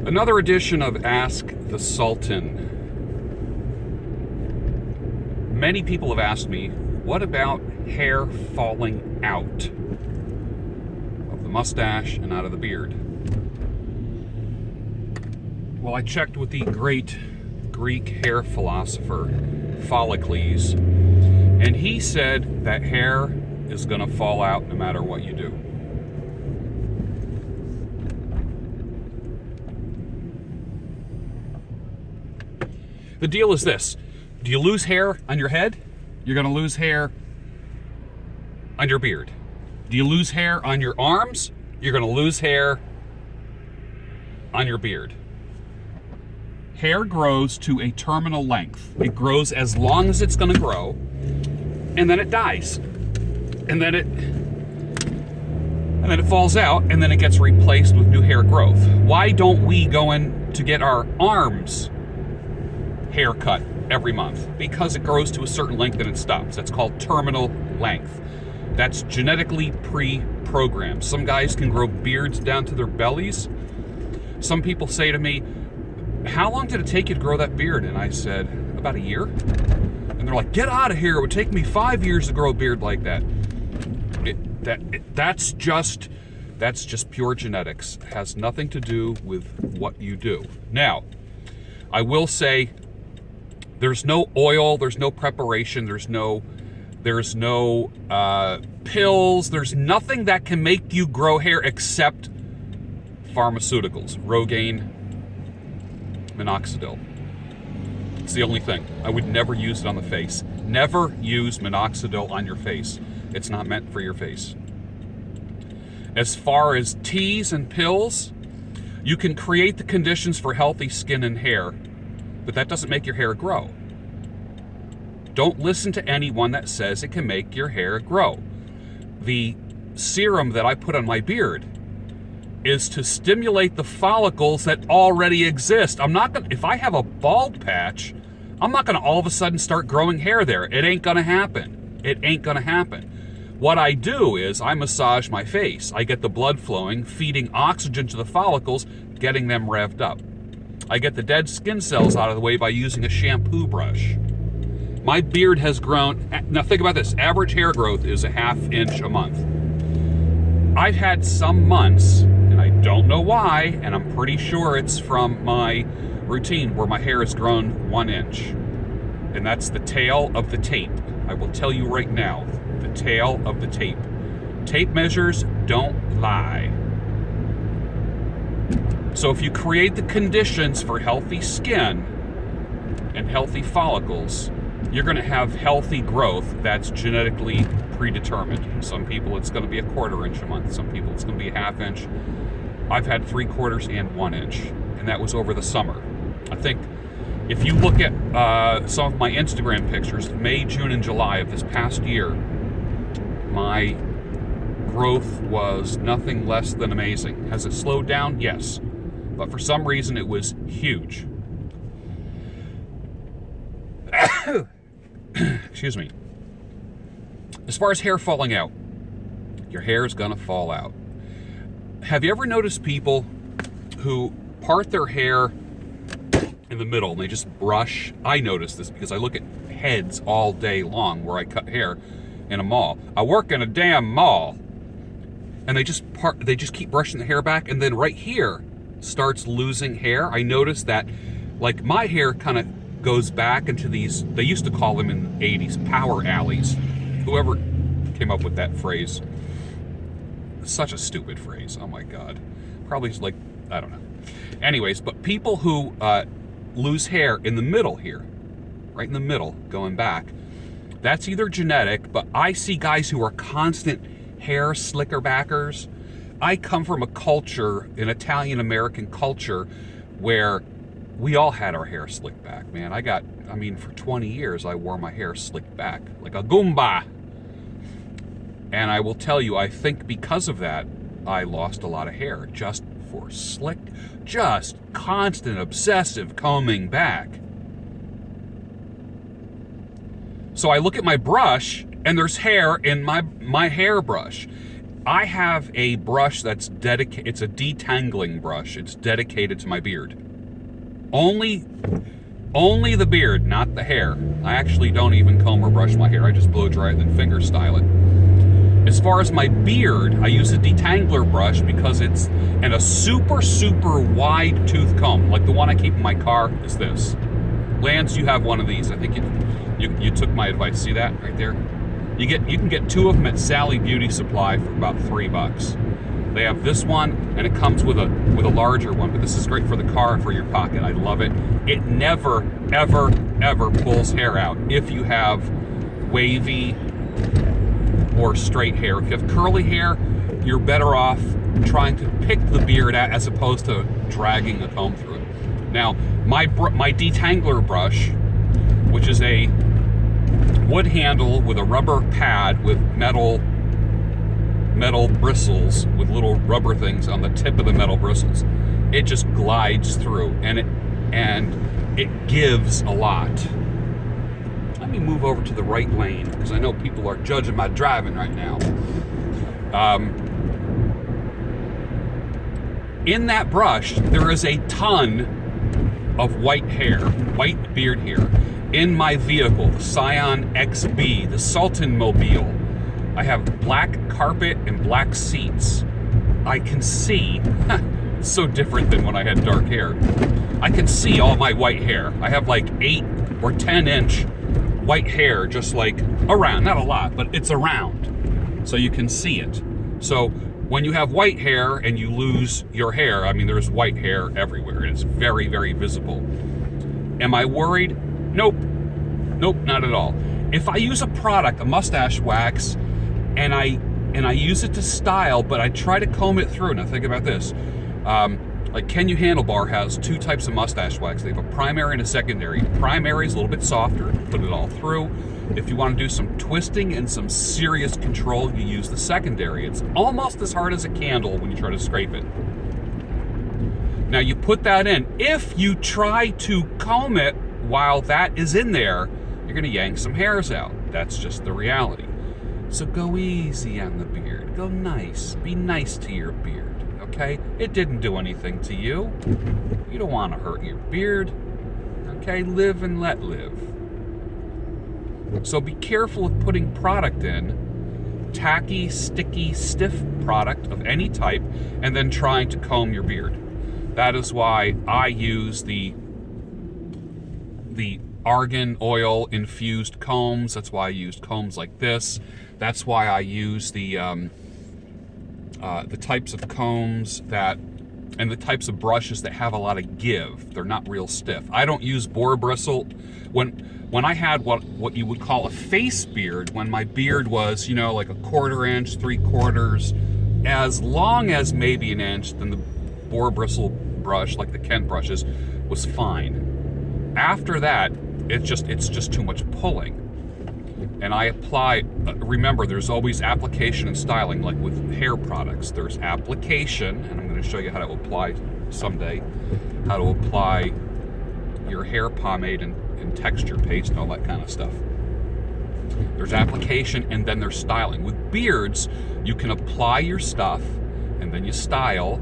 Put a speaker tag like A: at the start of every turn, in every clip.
A: Another edition of Ask the Sultan. Many people have asked me, what about hair falling out of the mustache and out of the beard? Well, I checked with the great Greek hair philosopher, Follicles, and he said that hair is going to fall out no matter what you do. The deal is this. Do you lose hair on your head? You're going to lose hair on your beard. Do you lose hair on your arms? You're going to lose hair on your beard. Hair grows to a terminal length. It grows as long as it's going to grow, and then it dies. And then it falls out, and then it gets replaced with new hair growth. Why don't we go in to get our arms haircut every month? Because it grows to a certain length and it stops. That's called terminal length. That's genetically pre-programmed. Some guys can grow beards down to their bellies. Some people say to me, how long did it take you to grow that beard? And I said, about a year. And they're like, get out of here. It would take me 5 years to grow a beard like that. That's just pure genetics. It has nothing to do with what you do. Now, I will say, there's no oil, there's no preparation, there's no pills, there's nothing that can make you grow hair except pharmaceuticals, Rogaine, minoxidil. It's the only thing. I would never use it on the face. Never use minoxidil on your face. It's not meant for your face. As far as teas and pills, you can create the conditions for healthy skin and hair, but that doesn't make your hair grow. Don't listen to anyone that says it can make your hair grow. The serum that I put on my beard is to stimulate the follicles that already exist. If I have a bald patch, I'm not gonna all of a sudden start growing hair there. It ain't gonna happen. It ain't gonna happen. What I do is I massage my face. I get the blood flowing, feeding oxygen to the follicles, getting them revved up. I get the dead skin cells out of the way by using a shampoo brush. My beard has grown, now think about this, average hair growth is a ½ inch a month. I've had some months, and I don't know why, and I'm pretty sure it's from my routine, where my hair has grown 1 inch. And that's the tail of the tape. I will tell you right now, the tail of the tape. Tape measures don't lie. So if you create the conditions for healthy skin and healthy follicles, you're going to have healthy growth that's genetically predetermined. Some people it's going to be a ½ inch a month. Some people it's going to be a ½ inch. I've had 3/4 and 1 inch, and that was over the summer. I think if you look at some of my Instagram pictures, May, June, and July of this past year, my growth was nothing less than amazing. Has it slowed down? Yes. But for some reason, it was huge. Excuse me. As far as hair falling out, your hair is gonna fall out. Have you ever noticed people who part their hair in the middle and they just brush? I notice this because I look at heads all day long where I cut hair in a mall. I work in a damn mall, and they just keep brushing the hair back, and then right here starts losing hair. I noticed that, like, my hair kind of goes back into these, they used to call them in the 80s, power alleys. Whoever came up with that phrase, such a stupid phrase, oh my God. Probably like, I don't know. Anyways, but people who lose hair in the middle here, right in the middle, going back, that's either genetic, but I see guys who are constant hair slicker backers. I come from a culture, an Italian-American culture, where we all had our hair slicked back, man. For 20 years, I wore my hair slicked back, like a Goomba. And I will tell you, I think because of that, I lost a lot of hair just for just constant, obsessive combing back. So I look at my brush, and there's hair in my hairbrush. I have a brush that's dedicated, it's a detangling brush. It's dedicated to my beard. Only the beard, not the hair. I actually don't even comb or brush my hair. I just blow dry it and then finger style it. As far as my beard, I use a detangler brush because it's in a super, super wide tooth comb. Like the one I keep in my car is this. Lance, you have one of these. I think you took my advice. See that right there? You can get 2 of them at Sally Beauty Supply for about $3. They have this one, and it comes with a larger one. But this is great for the car and for your pocket. I love it. It never, ever, ever pulls hair out if you have wavy or straight hair. If you have curly hair, you're better off trying to pick the beard out as opposed to dragging a comb through it. Now, my detangler brush, which is a wood handle with a rubber pad with metal bristles with little rubber things on the tip of the metal bristles, it just glides through, and it gives a lot. Let me move over to the right lane because I know people are judging my driving right now. In that brush, there is a ton of white beard hair. In my vehicle, the Scion XB, the Sultan mobile, I have black carpet and black seats. I can see, it's so different than when I had dark hair. I can see all my white hair. I have like 8 or 10 inch white hair, just like around, not a lot, but it's around. So you can see it. So when you have white hair and you lose your hair, I mean, there's white hair everywhere, and it's very, very visible. Am I worried? Nope, not at all. If I use a product, a mustache wax, and I use it to style, but I try to comb it through. Now think about this. Like Can You Handlebar has 2 types of mustache wax. They have a primary and a secondary. Primary is a little bit softer, put it all through. If you want to do some twisting and some serious control, you use the secondary. It's almost as hard as a candle when you try to scrape it. Now you put that in. If you try to comb it while that is in there, you're going to yank some hairs out. That's just the reality. So go easy on the beard. Go nice. Be nice to your beard, okay? It didn't do anything to you. You don't want to hurt your beard, okay? Live and let live. So be careful of putting product in, tacky, sticky, stiff product of any type, and then trying to comb your beard. That is why I use the argan oil infused combs. That's why I used combs like this. That's why I use the types of combs and the types of brushes that have a lot of give. They're not real stiff. I don't use boar bristle. When I had what you would call a face beard, when my beard was, like a 1/4 inch, 3/4, as long as maybe an inch, then the boar bristle brush, like the Kent brushes, was fine. After that, it's just too much pulling. And I apply, remember, there's always application and styling, like with hair products. There's application, and I'm going to show you how to apply someday, how to apply your hair pomade and texture paste and all that kind of stuff. There's application, and then there's styling. With beards, you can apply your stuff, and then you style,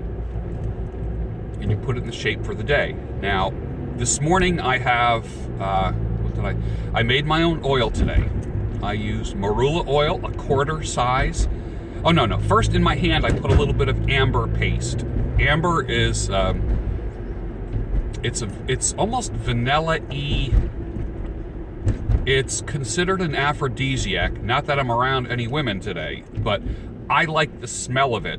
A: and you put it in the shape for the day. Now, this morning I have, I made my own oil today. I used marula oil, a 1/4 size. Oh, no. First, in my hand, I put a little bit of amber paste. Amber is, it's almost vanilla-y. It's considered an aphrodisiac. Not that I'm around any women today, but I like the smell of it.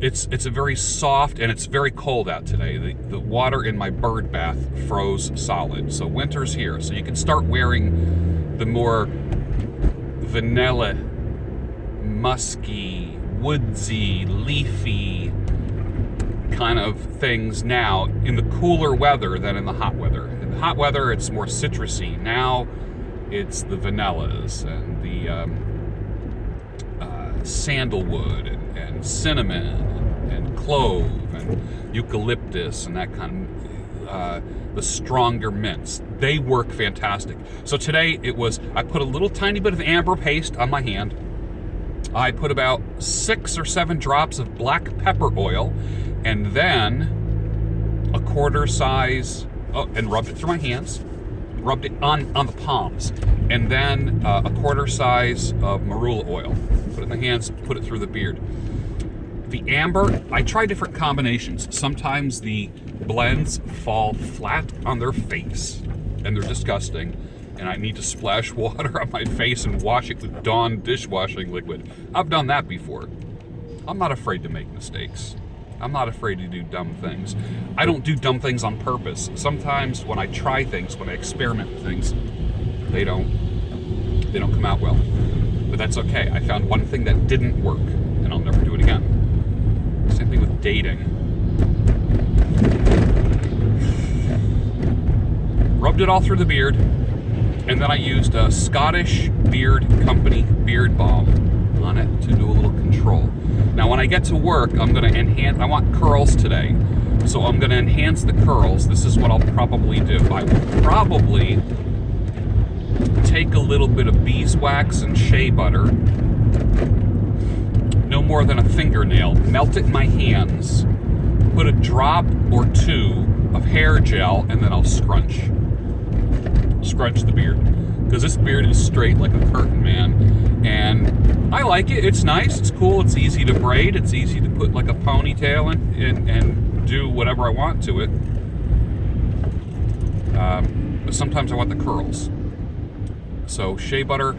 A: It's a very soft, and it's very cold out today. The water in my bird bath froze solid. So winter's here. So you can start wearing the more vanilla, musky, woodsy, leafy kind of things now in the cooler weather than in the hot weather. In the hot weather, it's more citrusy. Now it's the vanillas and the sandalwood and cinnamon and clove and eucalyptus and that kind of the stronger mints. They work fantastic. So today I put a little tiny bit of amber paste on my hand. I put about 6 or 7 drops of black pepper oil, and then a quarter size, and rubbed it through my hands, rubbed it on the palms, and then a quarter size of marula oil. Put it in the hands, put it through the beard. The amber, I try different combinations. Sometimes the blends fall flat on their face, and they're disgusting, and I need to splash water on my face and wash it with Dawn dishwashing liquid. I've done that before. I'm not afraid to make mistakes. I'm not afraid to do dumb things. I don't do dumb things on purpose. Sometimes when I try things, when I experiment with things, they don't come out well. But that's okay. I found one thing that didn't work, and I'll never do it again. Same thing with dating. Rubbed it all through the beard, and then I used a Scottish Beard Company beard balm on it to do a little control. Now when I get to work, I'm going to enhance, I want curls today, so I'm going to enhance the curls. This is what I'll probably do. I will probably take a little bit of beeswax and shea butter, no more than a fingernail, melt it in my hands, put a drop or 2 of hair gel, and then I'll scrunch the beard, because this beard is straight like a curtain, man, and I like it. It's nice, it's cool, it's easy to braid, it's easy to put like a ponytail in and do whatever I want to it, but sometimes I want the curls. So shea butter,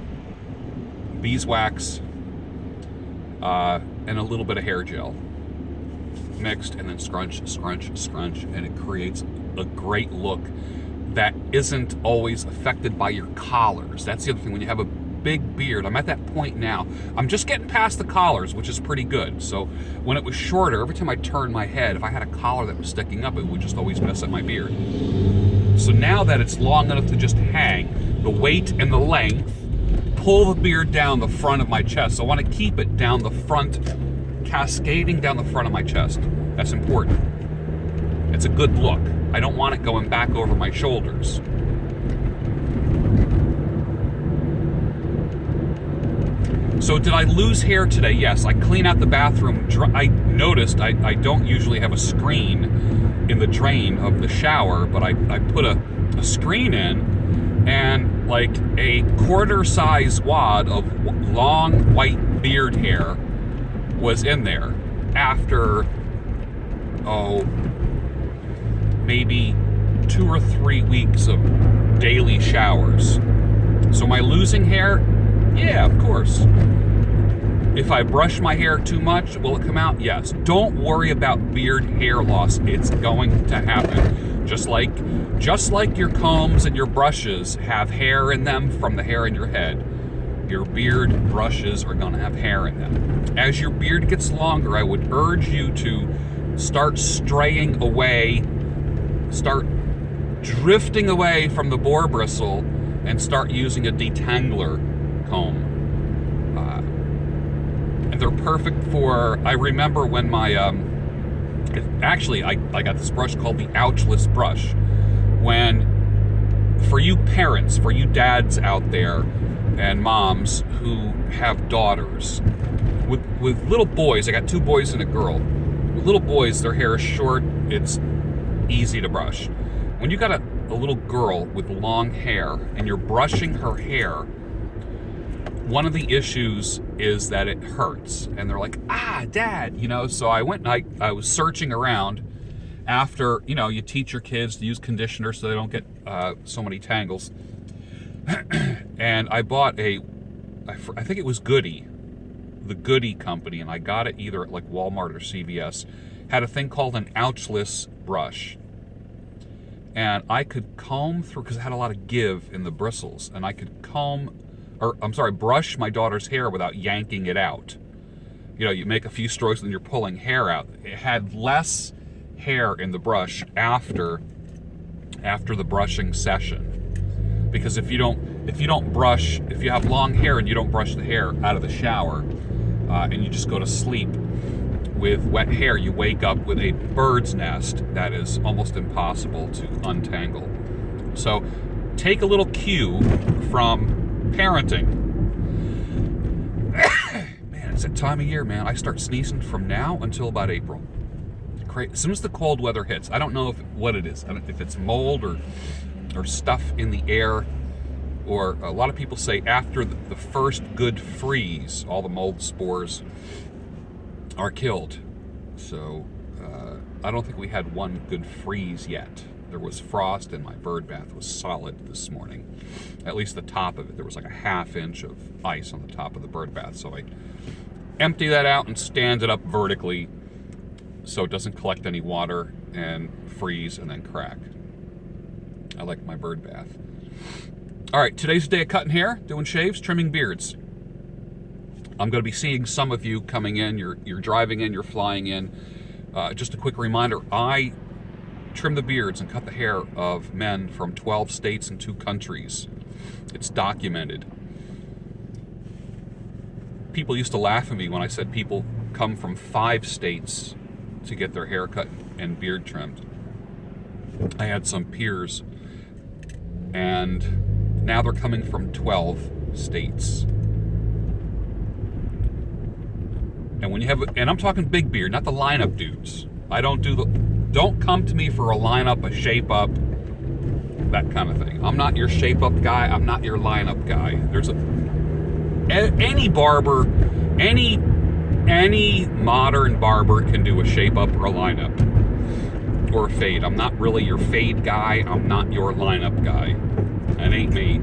A: beeswax, and a little bit of hair gel mixed, and then scrunch, and it creates a great look that isn't always affected by your collars. That's the other thing. When you have a big beard, I'm at that point now. I'm just getting past the collars, which is pretty good. So when it was shorter, every time I turned my head, if I had a collar that was sticking up, it would just always mess up my beard. So now that it's long enough to just hang, the weight and the length pull the beard down the front of my chest. So I want to keep it down the front, cascading down the front of my chest. That's important. It's a good look. I don't want it going back over my shoulders. So did I lose hair today? Yes. I clean out the bathroom. I noticed I don't usually have a screen in the drain of the shower, but I put a screen in, and like a quarter-size wad of long white beard hair was in there after, maybe 2 or 3 weeks of daily showers. So am I losing hair? Yeah, of course. If I brush my hair too much, will it come out? Yes. Don't worry about beard hair loss. It's going to happen. Just like your combs and your brushes have hair in them from the hair in your head, your beard brushes are going to have hair in them. As your beard gets longer, I would urge you to start straying away, start drifting away from the boar bristle, and start using a detangler comb. And they're perfect for, I remember when my, actually I got this brush called the Ouchless Brush. When, for you parents, for you dads out there and moms who have daughters, with little boys, I got 2 boys and a girl. With little boys, their hair is short, it's easy to brush. When you got a little girl with long hair and you're brushing her hair, one of the issues is that it hurts. And they're like, Dad, so I went and I was searching around after, you teach your kids to use conditioner so they don't get so many tangles. And I bought I think it was Goody, the Goody company, and I got it either at like Walmart or CVS, had a thing called an Ouchless Brush. And I could comb through, because it had a lot of give in the bristles, and I could brush my daughter's hair without yanking it out. You make a few strokes and then you're pulling hair out. It had less hair in the brush after the brushing session. Because if you have long hair and you don't brush the hair out of the shower, and you just go to sleep, with wet hair, you wake up with a bird's nest that is almost impossible to untangle. So take a little cue from parenting. Man, it's that time of year, man. I start sneezing from now until about April. As soon as the cold weather hits, I don't know what it is. I don't, if it's mold or stuff in the air, or a lot of people say after the first good freeze, all the mold spores are killed. So I don't think we had one good freeze yet. There was frost and my bird bath was solid this morning. At least the top of it. There was like a ½ inch of ice on the top of the bird bath. So I empty that out and stand it up vertically so it doesn't collect any water and freeze and then crack. I like my bird bath. All right, today's the day of cutting hair, doing shaves, trimming beards. I'm going to be seeing some of you coming in. You're driving in, you're flying in. Just a quick reminder, I trim the beards and cut the hair of men from 12 states and 2 countries. It's documented. People used to laugh at me when I said people come from 5 states to get their hair cut and beard trimmed. I had some peers, and now they're coming from 12 states. And when you have, and I'm talking big beard, not the lineup dudes. I don't don't come to me for a lineup, a shape up, that kind of thing. I'm not your shape up guy. I'm not your lineup guy. There's any barber, any modern barber can do a shape up or a lineup or a fade. I'm not really your fade guy. I'm not your lineup guy. That ain't me.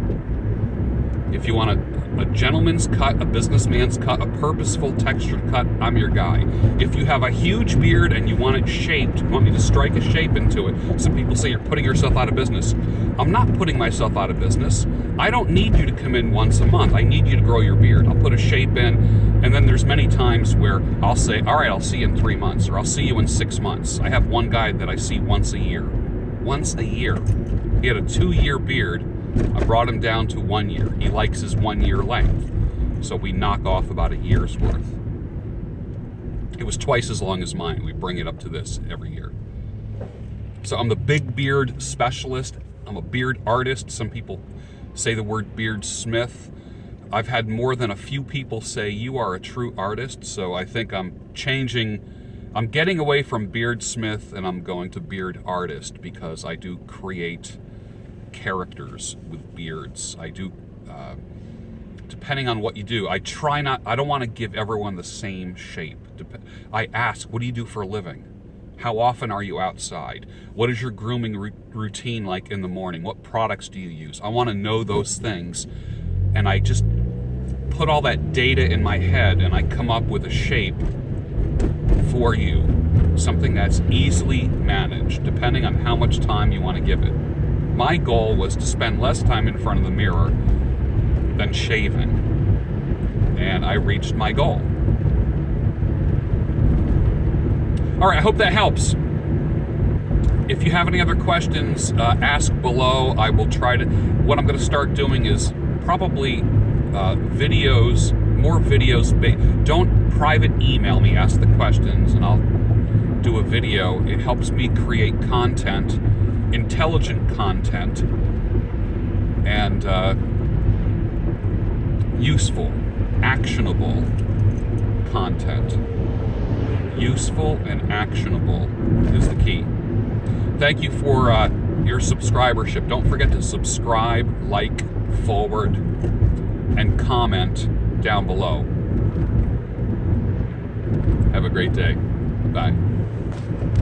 A: If you want a gentleman's cut, a businessman's cut, a purposeful textured cut, I'm your guy. If you have a huge beard and you want it shaped, you want me to strike a shape into it, some people say you're putting yourself out of business. I'm not putting myself out of business. I don't need you to come in once a month. I need you to grow your beard. I'll put a shape in, and then there's many times where I'll say, all right, I'll see you in 3 months, or I'll see you in 6 months. I have one guy that I see once a year. Once a year. He had a 2-year beard. I brought him down to 1 year. He likes his 1 year length. So we knock off about a year's worth. It was twice as long as mine. We bring it up to this every year. So I'm the big beard specialist. I'm a beard artist. Some people say the word beardsmith. I've had more than a few people say you are a true artist. So I think I'm changing. I'm getting away from beardsmith and I'm going to beard artist because I do create characters with beards. I do, depending on what you do. I don't want to give everyone the same shape. I ask, what do you do for a living? How often are you outside? What is your grooming routine like in the morning? What products do you use? I want to know those things, and I just put all that data in my head and I come up with a shape for you, something that's easily managed depending on how much time you want to give it. My goal was to spend less time in front of the mirror than shaving, and I reached my goal. All right, I hope that helps. If you have any other questions, ask below. I will try to, what I'm going to start doing is probably videos, more videos. Don't private email me, ask the questions, and I'll do a video. It helps me create content, intelligent content, and useful, actionable content. Useful and actionable is the key. Thank you for your subscribership. Don't forget to subscribe, like, forward, and comment down below. Have a great day. Bye.